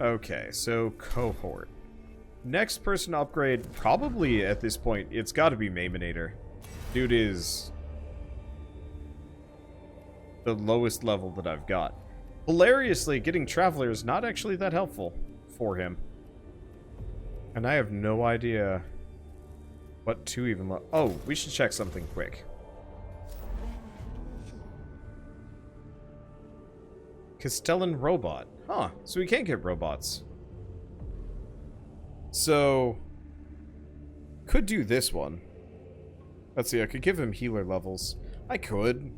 Okay, so cohort. Next person to upgrade, probably at this point, it's got to be Maiminator. Dude is the lowest level that I've got. Hilariously, getting Traveler is not actually that helpful for him. And I have no idea what to even look. Oh, we should check something quick. Castellan Robot. Huh, so we can't get robots. So, could do this one. Let's see, I could give him healer levels. I could.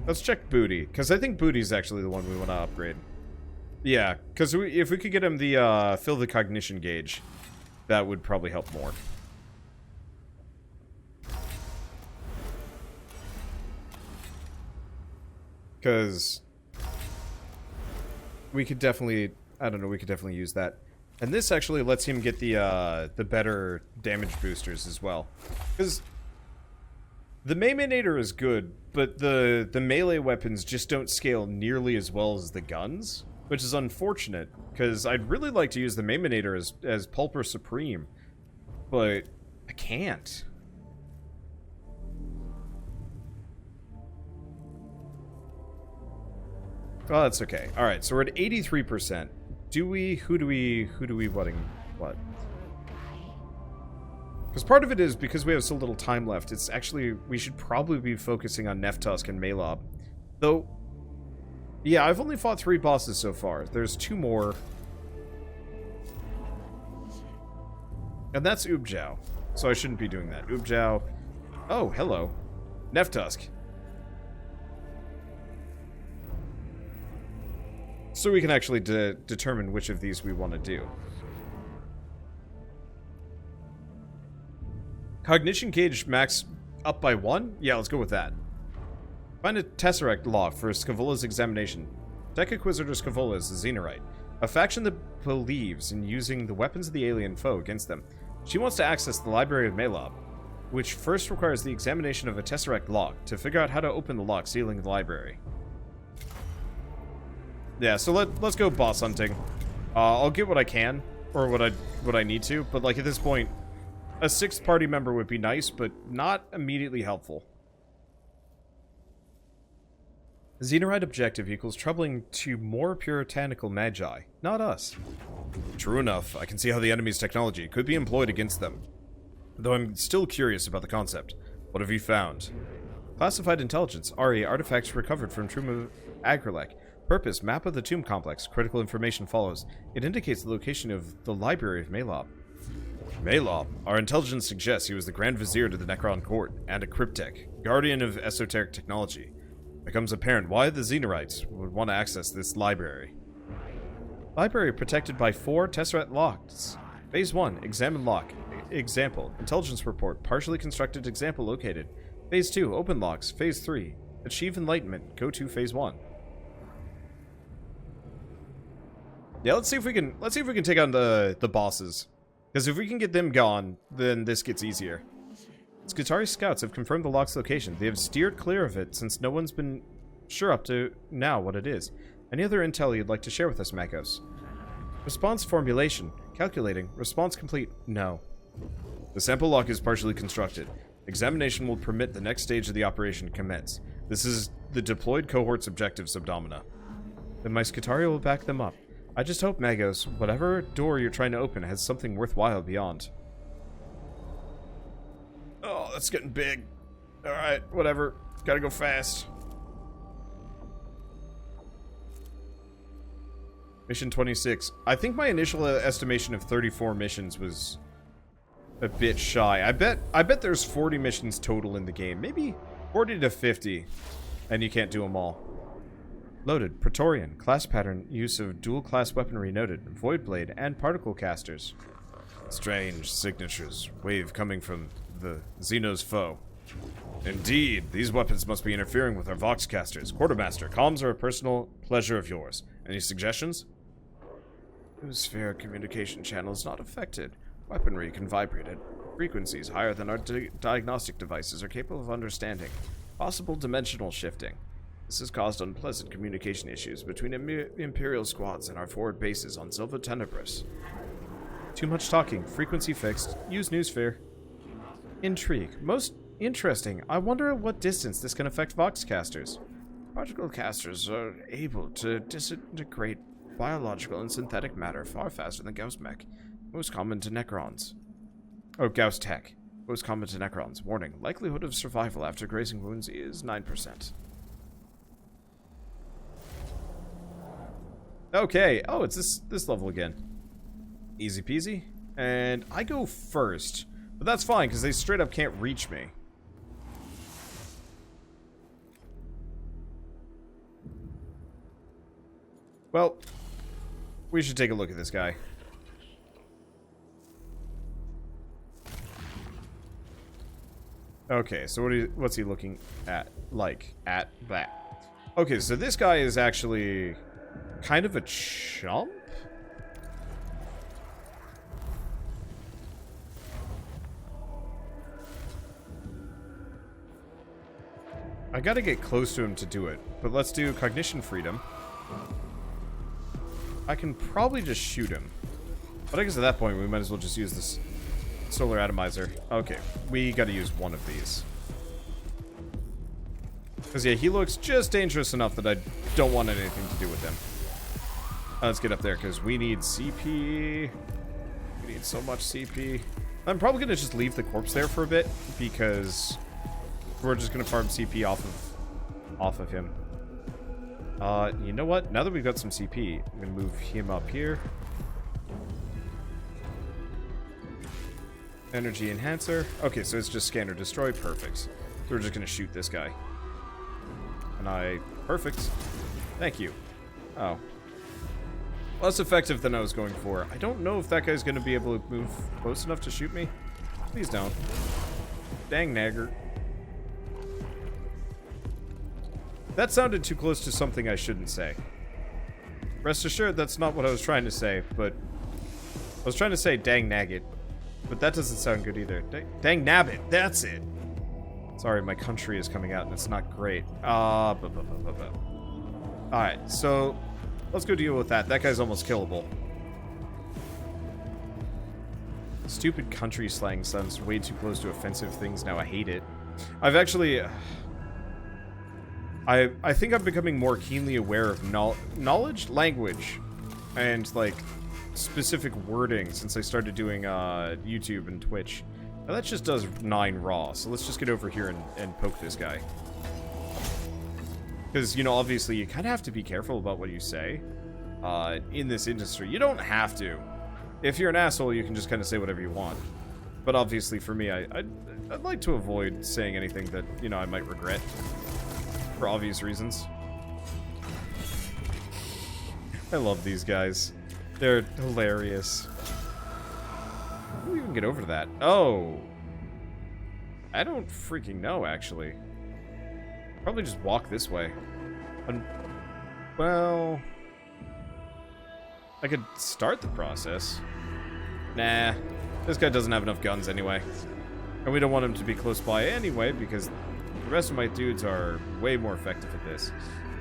Let's check Booty, because I think Booty's actually the one we want to upgrade. Yeah, because if we could get him the, fill the cognition gauge, that would probably help more. Because we could definitely, I don't know, we could definitely use that. And this actually lets him get the better damage boosters as well. Because the Maiminator is good, but the melee weapons just don't scale nearly as well as the guns, which is unfortunate, because I'd really like to use the Maiminator as Pulper Supreme, but I can't. Oh, that's okay. Alright, so we're at 83%. Who do we what? Because part of it is because we have so little time left, it's actually, we should probably be focusing on Neftusk and Malob. Though, yeah, I've only fought 3 bosses so far. There's 2 more. And that's Ubjao. So I shouldn't be doing that. Ubjao. Oh, hello. Neftusk. So we can actually determine which of these we want to do. Cognition gauge max up by 1? Yeah, let's go with that. Find a Tesseract log for Scavola's examination. Decaquisitor Scavola is a Xenorite, a faction that believes in using the weapons of the alien foe against them. She wants to access the Library of Malob, which first requires the examination of a Tesseract log to figure out how to open the lock sealing the library. Yeah, so let's go boss hunting. I'll get what I can, or what I need to, but like at this point, a 6th party member would be nice, but not immediately helpful. Xenorite objective equals troubling to more puritanical magi, not us. True enough, I can see how the enemy's technology could be employed against them. Though I'm still curious about the concept. What have you found? Classified intelligence, RE, artifacts recovered from Tomb of Agrelek. Purpose, map of the tomb complex. Critical information follows. It indicates the location of the Library of Malob. Malob. Our intelligence suggests he was the Grand Vizier to the Necron court, and a cryptech, guardian of esoteric technology. It becomes apparent why the Xenorites would want to access this library. Library protected by 4 Tesseract locks. Phase 1, examine lock. Example, intelligence report, partially constructed example located. Phase 2, open locks. Phase 3, achieve enlightenment. Go to Phase 1. Yeah, let's see if we can take on the bosses. Because if we can get them gone, then this gets easier. Skitarii scouts have confirmed the lock's location. They have steered clear of it since no one's been sure up to now what it is. Any other intel you'd like to share with us, Magos? Response formulation. Calculating. Response complete. No. The sample lock is partially constructed. Examination will permit the next stage of the operation commence. This is the deployed cohort's objective subdomina. Then my Skitarii will back them up. I just hope, Magos, whatever door you're trying to open has something worthwhile beyond. Oh, that's getting big. Alright, whatever. Gotta go fast. Mission 26. I think my initial estimation of 34 missions was a bit shy. I bet there's 40 missions total in the game. Maybe 40 to 50. And you can't do them all. Loaded. Praetorian. Class pattern. Use of dual-class weaponry noted. Void Blade and Particle Casters. Strange signatures. Wave coming from the Xeno's foe. Indeed, these weapons must be interfering with our Vox Casters. Quartermaster, comms are a personal pleasure of yours. Any suggestions? Sphere communication channel is not affected. Weaponry can vibrate at frequencies higher than our diagnostic devices are capable of understanding. Possible dimensional shifting. This has caused unpleasant communication issues between Imperial squads and our forward bases on Silva Tenebris. Too much talking. Frequency fixed. Use newsfear. Intrigue. Most interesting. I wonder at what distance this can affect Voxcasters. Particle casters are able to disintegrate biological and synthetic matter far faster than Gauss mech. Most common to Necrons. Oh, Gauss tech. Most common to Necrons. Warning. Likelihood of survival after grazing wounds is 9%. Okay. Oh, it's this level again. Easy peasy. And I go first. But that's fine, because they straight up can't reach me. Well, we should take a look at this guy. Okay, so what's he looking at? At that. Okay, so this guy is actually kind of a chump? I gotta get close to him to do it, but let's do cognition freedom. I can probably just shoot him. But I guess at that point we might as well just use this solar atomizer. Okay, we gotta use one of these. Because yeah, he looks just dangerous enough that I don't want anything to do with him. Let's get up there, because we need CP. We need so much CP. I'm probably gonna just leave the corpse there for a bit, because we're just gonna farm CP off of him. You know what? Now that we've got some CP, I'm gonna move him up here. Energy enhancer. Okay, so it's just scanner destroy. Perfect. So we're just gonna shoot this guy. And perfect. Thank you. Oh. Less effective than I was going for. I don't know if that guy's gonna be able to move close enough to shoot me. Please don't. Dang nagger. That sounded too close to something I shouldn't say. Rest assured, that's not what I was trying to say, but... I was trying to say dang naggit, but that doesn't sound good either. Dang nabbit, that's it! Sorry, my country is coming out and it's not great. Alright, so... let's go deal with that. That guy's almost killable. Stupid country slang sounds way too close to offensive things now. I hate it. I've actually... I think I'm becoming more keenly aware of knowledge, language, and, like, specific wording since I started doing YouTube and Twitch. Now that just does 9 raw, so let's just get over here and poke this guy. Because, you know, obviously you kind of have to be careful about what you say in this industry. You don't have to. If you're an asshole, you can just kind of say whatever you want. But obviously for me, I'd like to avoid saying anything that, you know, I might regret. For obvious reasons. I love these guys. They're hilarious. How do we even get over to that? Oh. I don't freaking know, actually. Probably just walk this way. Well... I could start the process. Nah. This guy doesn't have enough guns anyway. And we don't want him to be close by anyway, because... the rest of my dudes are way more effective at this.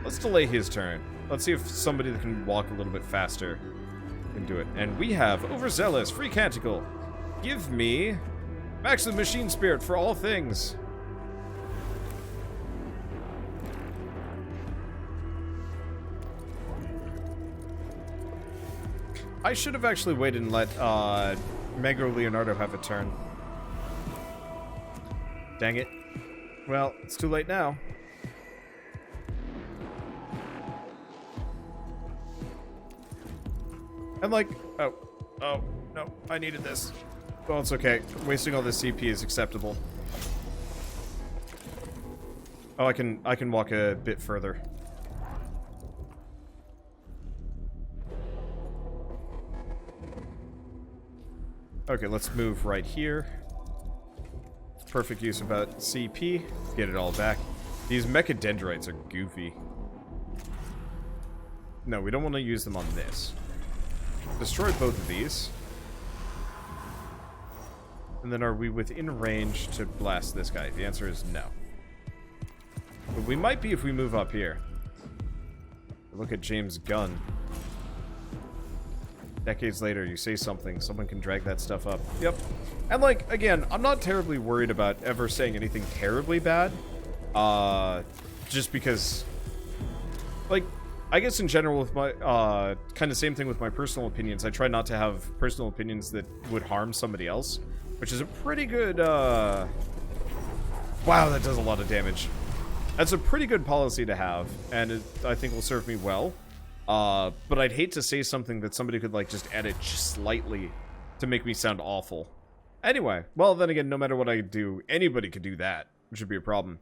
Let's delay his turn. Let's see if somebody that can walk a little bit faster can do it. And we have Overzealous, Free Canticle. Give me Max the Machine Spirit for all things. I should have actually waited and let Mego Leonardo have a turn. Dang it. Well, it's too late now. I'm like, oh, no, I needed this. Well, it's okay. Wasting all this CP is acceptable. Oh, I can walk a bit further. Okay, let's move right here. Perfect use of about CP. Get it all back. These mechadendrites are goofy. No, we don't want to use them on this. Destroy both of these. And then are we within range to blast this guy? The answer is no. But we might be if we move up here. Look at James Gunn. Decades later, you say something, someone can drag that stuff up. Yep. And, like, again, I'm not terribly worried about ever saying anything terribly bad. Just because, like, I guess in general with my, kind of same thing with my personal opinions. I try not to have personal opinions that would harm somebody else, which is a pretty good, wow, that does a lot of damage. That's a pretty good policy to have, and it, I think will serve me well. But I'd hate to say something that somebody could, like, just edit just slightly to make me sound awful. Anyway, well, then again, no matter what I do, anybody could do that, which would be a problem.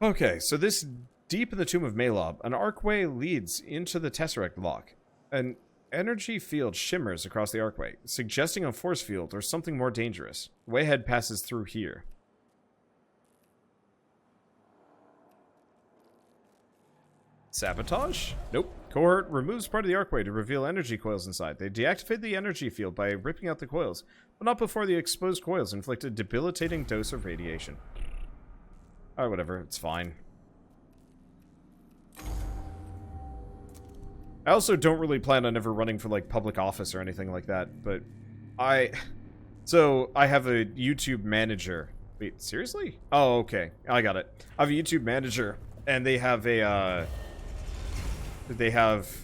Okay, so this deep in the Tomb of Malob, an archway leads into the Tesseract lock. An energy field shimmers across the archway, suggesting a force field or something more dangerous. Wayhead passes through here. Sabotage? Nope. Cohort removes part of the archway to reveal energy coils inside. They deactivate the energy field by ripping out the coils, but not before the exposed coils inflict a debilitating dose of radiation. Alright, whatever. It's fine. I also don't really plan on ever running for, like, public office or anything like that, but So, I have a YouTube manager. Wait, seriously? Oh, okay. I got it. I have a YouTube manager, and they have a,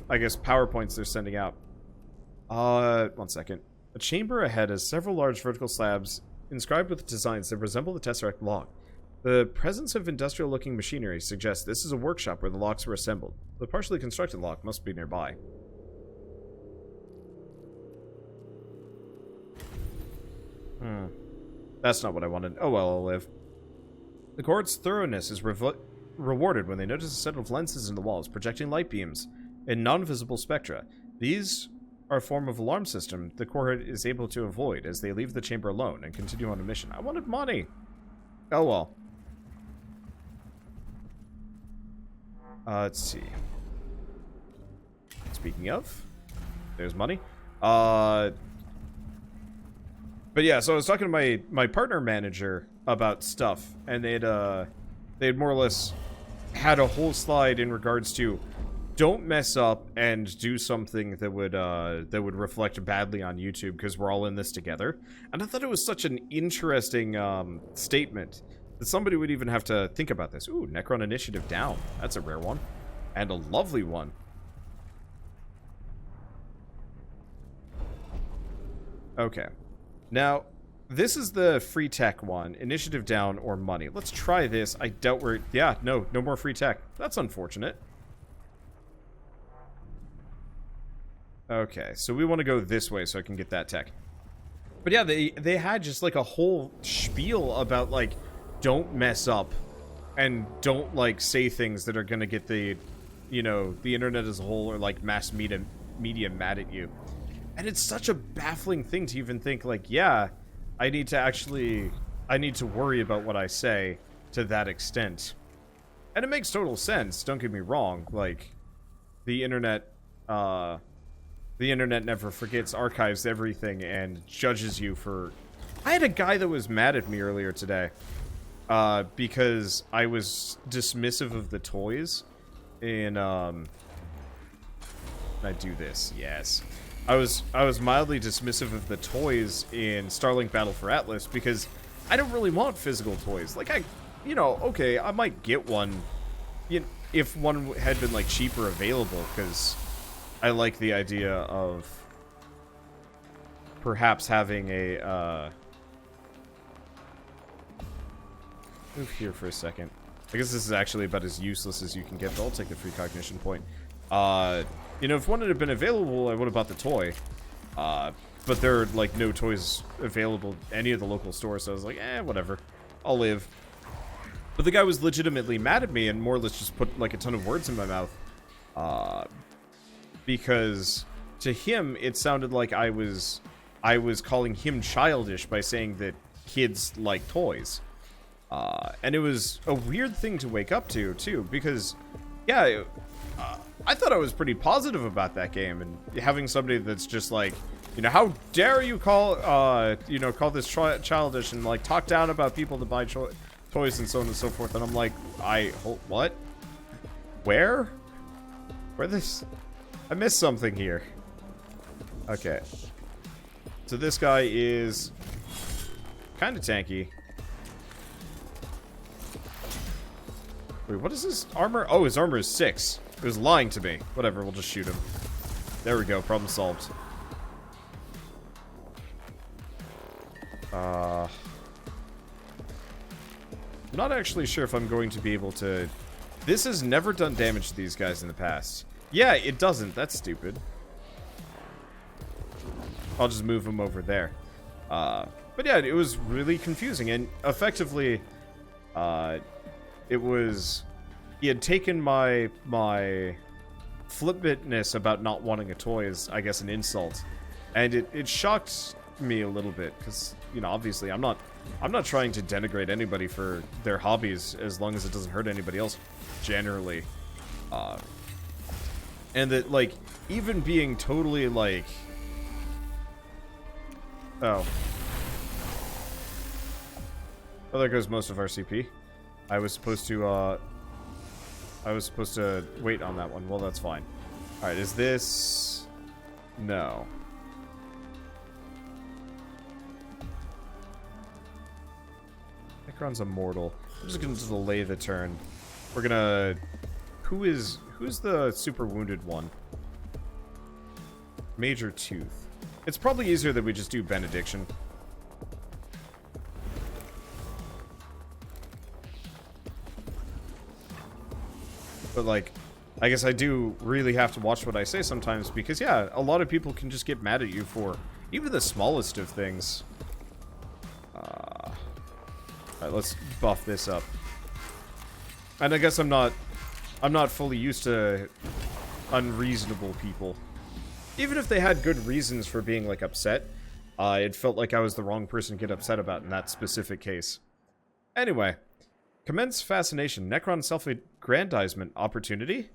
I guess, PowerPoints they're sending out. 1 second. A chamber ahead has several large vertical slabs inscribed with designs that resemble the Tesseract lock. The presence of industrial-looking machinery suggests this is a workshop where the locks were assembled. The partially constructed lock must be nearby. That's not what I wanted. Oh well, I'll live. The cohort's thoroughness is rewarded when they notice a set of lenses in the walls projecting light beams in non-visible spectra. These are a form of alarm system the cohort is able to avoid as they leave the chamber alone and continue on a mission. I wanted money! Oh well. Let's see. Speaking of, there's money. But yeah, so I was talking to my partner manager about stuff, and they'd more or less had a whole slide in regards to don't mess up and do something that would reflect badly on YouTube because we're all in this together. And I thought it was such an interesting statement that somebody would even have to think about this. Ooh, Necron initiative down. That's a rare one. And a lovely one. Okay. Now, this is the free tech one. Initiative down or money. Let's try this. I doubt we're... Yeah, no more free tech. That's unfortunate. Okay, so we want to go this way so I can get that tech. But yeah, they had just like a whole spiel about like, don't mess up and don't like say things that are going to get the, you know, the internet as a whole or like mass media mad at you. And it's such a baffling thing to even think like, yeah, I need to worry about what I say to that extent. And it makes total sense, don't get me wrong. Like, the internet never forgets, archives everything, and judges you for... I had a guy that was mad at me earlier today, because I was dismissive of the toys in, I do this, yes. I was mildly dismissive of the toys in Starlink Battle for Atlas because I don't really want physical toys. Like, you know, okay, I might get one, you know, if one had been, like, cheaper available, because I like the idea of perhaps having a, move here for a second. I guess this is actually about as useless as you can get, but I'll take the free cognition point. You know, if one had been available, I would have bought the toy. But there are, like, no toys available at any of the local stores, so I was like, whatever. I'll live. But the guy was legitimately mad at me and more or less just put, like, a ton of words in my mouth. Because to him, it sounded like I was calling him childish by saying that kids like toys. And it was a weird thing to wake up to, too, because, yeah, I thought I was pretty positive about that game, and having somebody that's just like, you know, how dare you call, you know, call this childish and, like, talk down about people that buy toys toys and so on and so forth, and I'm like, what? Where? Where this? I missed something here. Okay. So this guy is kind of tanky. Wait, what is his armor? Oh, his armor is 6. It was lying to me. Whatever, we'll just shoot him. There we go, problem solved. I'm not actually sure if I'm going to be able to... This has never done damage to these guys in the past. Yeah, it doesn't. That's stupid. I'll just move him over there. But yeah, it was really confusing. And effectively, it was... He had taken my flippantness about not wanting a toy as, I guess, an insult. And it shocked me a little bit. Because, you know, obviously I'm not trying to denigrate anybody for their hobbies as long as it doesn't hurt anybody else, generally. And that, like, even being totally, like... Oh, there goes most of our CP. I was supposed to wait on that one. Well, that's fine. Alright, is this... No. Necron's immortal. I'm just gonna delay the turn. We're gonna... Who's the super wounded one? Major Tooth. It's probably easier that we just do Benediction. But, like, I guess I do really have to watch what I say sometimes because, yeah, a lot of people can just get mad at you for even the smallest of things. Alright, let's buff this up. And I guess I'm not fully used to unreasonable people. Even if they had good reasons for being, like, upset, it felt like I was the wrong person to get upset about in that specific case. Anyway, commence fascination. Necron self-aggrandizement opportunity.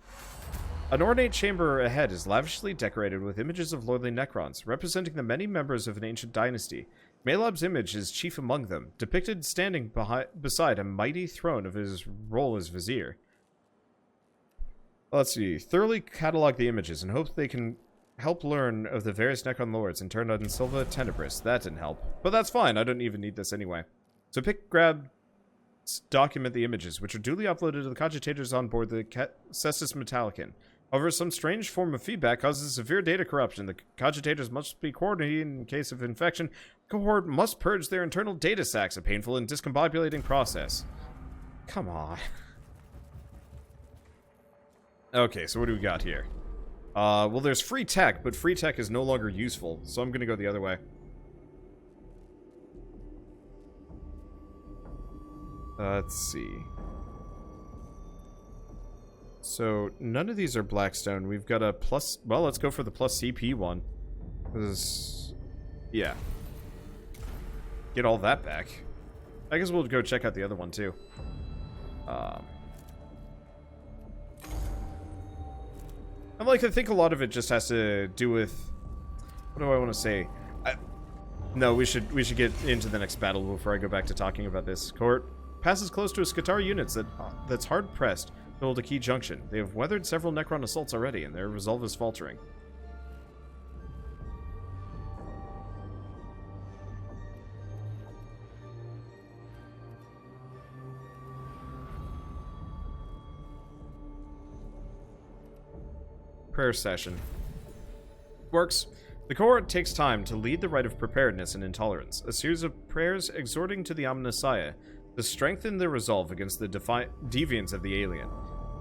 An ornate chamber ahead is lavishly decorated with images of lordly Necrons, representing the many members of an ancient dynasty. Malab's image is chief among them, depicted standing beside a mighty throne of his role as vizier. Let's see. Thoroughly catalog the images and hope they can help learn of the various Necron lords and turn on Silva Tenebris. That didn't help. But that's fine. I don't even need this anyway. So grab, document the images, which are duly uploaded to the cogitators on board the Cestus Metallicon. However, some strange form of feedback causes severe data corruption. The cogitators must be quarantined in case of infection. The cohort must purge their internal data sacks, a painful and discombobulating process. Come on. Okay, so what do we got here? Well, there's free tech, but free tech is no longer useful, so I'm gonna go the other way. Let's see. So, none of these are Blackstone. We've got a plus... Well, let's go for the plus CP one. Yeah. Get all that back. I guess we'll go check out the other one, too. And, like, I think a lot of it just has to do with... What do I want to say? No, we should get into the next battle before I go back to talking about this. Cohort passes close to a Skatar unit that's hard-pressed to hold a key junction. They have weathered several Necron assaults already, and their resolve is faltering. Prayer session. Works. The cohort takes time to lead the rite of preparedness and intolerance, a series of prayers exhorting to the Omnissiah to strengthen their resolve against the deviance of the alien.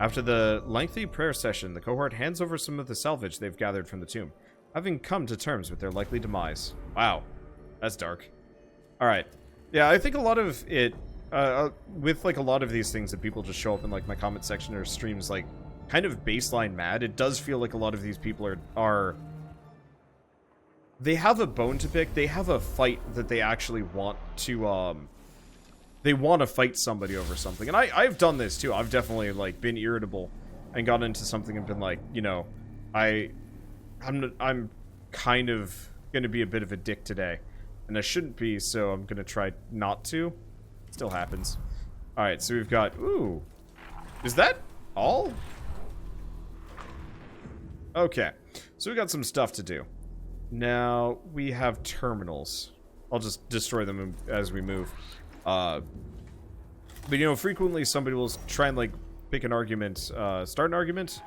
After the lengthy prayer session, the cohort hands over some of the salvage they've gathered from the tomb, having come to terms with their likely demise. Wow. That's dark. Alright. Yeah, I think a lot of it, with, like, a lot of these things that people just show up in, like, my comment section or streams, like, kind of baseline mad, it does feel like a lot of these people are they have a bone to pick. They have a fight that they actually want to, they want to fight somebody over something. And I've done this too. I've definitely, like, been irritable and got into something and been like, you know, I'm kind of going to be a bit of a dick today. And I shouldn't be, so I'm going to try not to. Still happens. Alright, so we've got... Ooh. Is that all? Okay. So we got some stuff to do. Now, we have terminals. I'll just destroy them as we move. But, you know, frequently somebody will try and, like, pick an argument, start an argument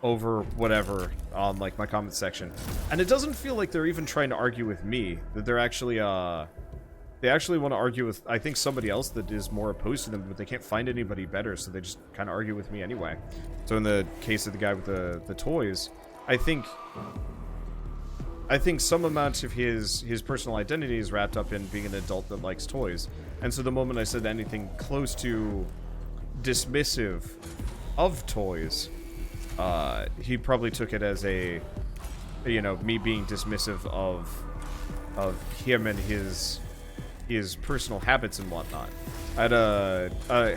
over whatever on, like, my comment section. And it doesn't feel like they're even trying to argue with me. That they're actually, they actually want to argue with, I think, somebody else that is more opposed to them, but they can't find anybody better, so they just kind of argue with me anyway. So in the case of the guy with the toys, I think some amount of his personal identity is wrapped up in being an adult that likes toys. And so the moment I said anything close to dismissive of toys, he probably took it as a, you know, me being dismissive of him and his personal habits and whatnot. I had I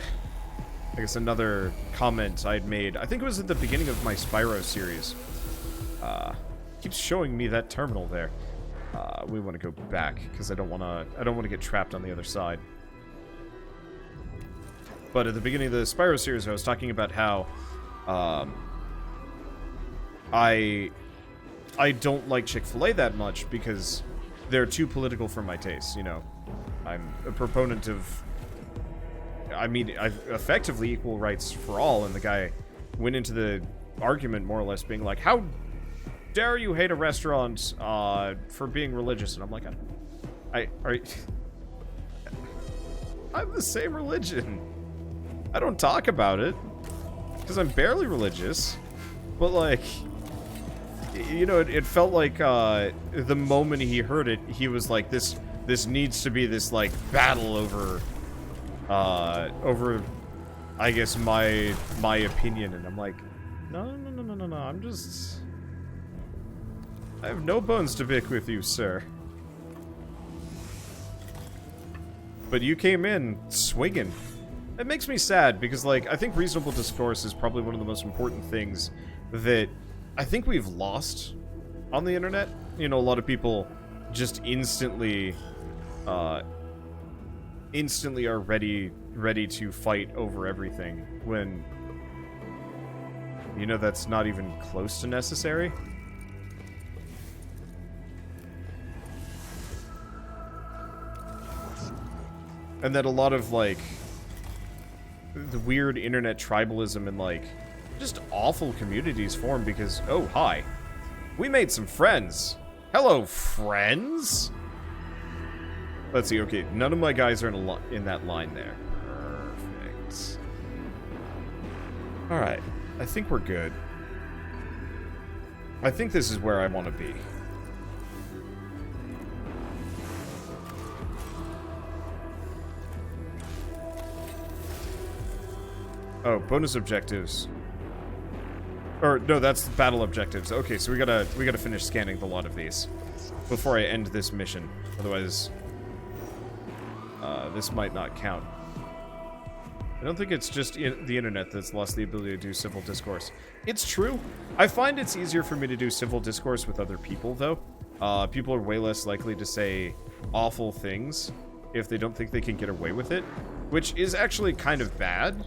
guess another comment I'd made, I think it was at the beginning of my Spyro series. Keeps showing me that terminal there. We want to go back because I don't want to get trapped on the other side. But at the beginning of the Spyro series, I was talking about how I don't like Chick-fil-A that much because they're too political for my taste, you know. I'm a proponent of, I mean, effectively equal rights for all, and the guy went into the argument more or less being like, how dare you hate a restaurant for being religious? And I'm like, I'm the same religion. I don't talk about it because I'm barely religious, but like, you know, it felt like the moment he heard it, he was like, this needs to be this like battle over I guess my opinion. And I'm like, no, I have no bones to pick with you, sir. But you came in swinging. It makes me sad because, like, I think reasonable discourse is probably one of the most important things that I think we've lost on the internet. You know, a lot of people just instantly are ready to fight over everything when, you know, that's not even close to necessary. And that a lot of, like, the weird internet tribalism and, like, just awful communities form because, oh, hi. We made some friends. Hello, friends? Let's see, okay, none of my guys are in that line there. Perfect. Alright, I think we're good. I think this is where I want to be. Oh, bonus objectives. Or no, that's battle objectives. Okay, so we gotta finish scanning the lot of these before I end this mission. Otherwise, this might not count. I don't think it's just the internet that's lost the ability to do civil discourse. It's true. I find it's easier for me to do civil discourse with other people, though. People are way less likely to say awful things if they don't think they can get away with it, which is actually kind of bad.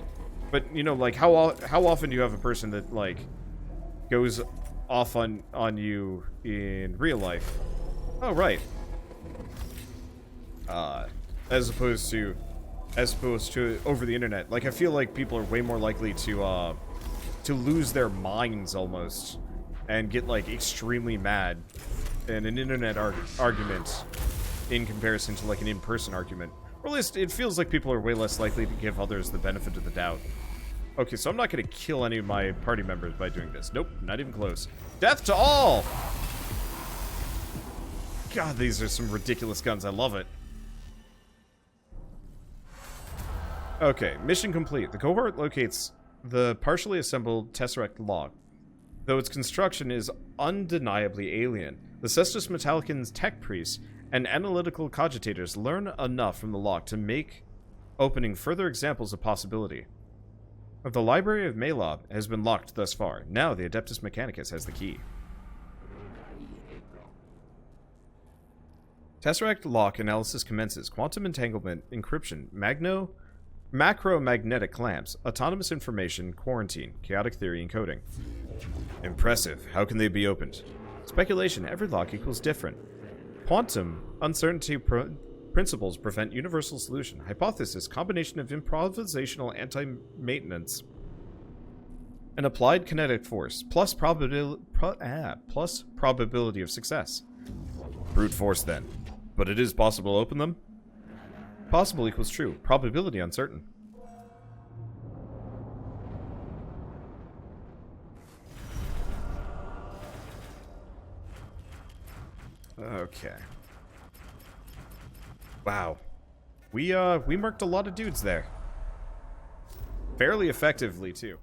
But, you know, like, how often do you have a person that, like, goes off on you in real life? Oh, right. As opposed to over the internet. Like, I feel like people are way more likely to lose their minds, almost, and get, like, extremely mad in an internet argument in comparison to, like, an in-person argument. Or at least, it feels like people are way less likely to give others the benefit of the doubt. Okay, so I'm not going to kill any of my party members by doing this. Nope, not even close. Death to all! God, these are some ridiculous guns. I love it. Okay, mission complete. The cohort locates the partially assembled Tesseract log. Though its construction is undeniably alien, the Adeptus Mechanicus tech priests and analytical cogitators learn enough from the log to make opening further examples a possibility. The Library of Malab has been locked thus far. Now the Adeptus Mechanicus has the key. Tesseract lock analysis commences. Quantum entanglement, encryption, Macro-magnetic clamps, autonomous information, quarantine, chaotic theory encoding. Impressive. How can they be opened? Speculation. Every lock equals different. Quantum. Uncertainty principles prevent universal solution. Hypothesis. Combination of improvisational anti-maintenance and applied kinetic force, plus probability of success. Brute force, then. But it is possible to open them? Possible equals true. Probability uncertain. Okay. Wow. We marked a lot of dudes there. Fairly effectively, too.